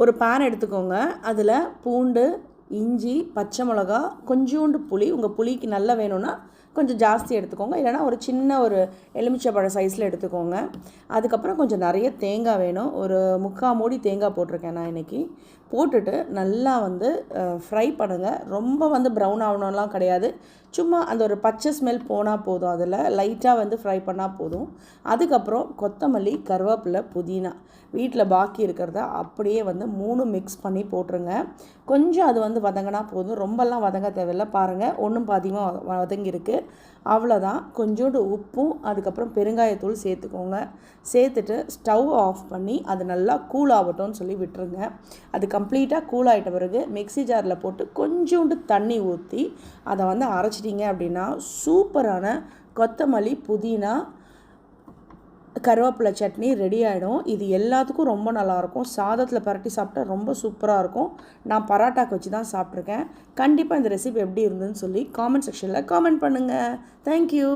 ஒரு பேன் எடுத்துக்கோங்க. அதில் பூண்டு, இஞ்சி, பச்சை மிளகா, கொஞ்சோண்டு புளி, உங்கள் புளிக்கு நல்லா வேணும்னா கொஞ்சம் ஜாஸ்தி எடுத்துக்கோங்க, இல்லைனா ஒரு சின்ன ஒரு எலுமிச்சைப்பழம் சைஸில் எடுத்துக்கோங்க. அதுக்கப்புறம் கொஞ்சம் நிறைய தேங்காய் வேணும். ஒரு 3/4 மூடி தேங்காய் போட்டிருக்கேன் நான் இன்றைக்கி. போட்டுட்டு நல்லா ஃப்ரை பண்ணுங்கள். ரொம்ப ப்ரௌன் ஆகணும்லாம் கிடையாது. சும்மா அந்த ஒரு பச்சை ஸ்மெல் போனால் போதும். அதில் லைட்டாக ஃப்ரை பண்ணால் போதும். அதுக்கப்புறம் கொத்தமல்லி, கருவேப்பிலை, புதினா வீட்டில் பாக்கி இருக்கிறத அப்படியே 3 மிக்ஸ் பண்ணி போட்டுருங்க. கொஞ்சம் அது வதங்கினா போதும். ரொம்பலாம் வதங்க தேவையில்லை. பாருங்கள், ஒன்றும் பாதியமாக வதங்கியிருக்கு. அவ்வளோதான். கொஞ்சோண்டு உப்பும் அதுக்கப்புறம் பெருங்காயத்தூள் சேர்த்துக்கோங்க. சேர்த்துட்டு ஸ்டவ் ஆஃப் பண்ணி அது நல்லா கூல் ஆகட்டும்னு சொல்லி விட்டுருங்க. அது கம்ப்ளீட்டாக கூல் ஆகிட்ட பிறகு மிக்ஸி ஜாரில் போட்டு கொஞ்சோண்டு தண்ணி ஊற்றி அதை அரைச்சிட்டிங்க அப்படின்னா சூப்பரான கொத்தமல்லி, புதினா, கருவேப்பிலை சட்னி ரெடி ஆகிடும். இது எல்லாத்துக்கும் ரொம்ப நல்லாயிருக்கும். சாதத்தில் பரட்டி சாப்பிட்டா ரொம்ப சூப்பராக இருக்கும். நான் பரோட்டாக்கு வச்சு தான் சாப்பிட்ருக்கேன். கண்டிப்பாக இந்த ரெசிபி எப்படி இருந்ததுன்னு சொல்லி காமெண்ட் செக்ஷனில் காமெண்ட் பண்ணுங்கள். தேங்க்யூ.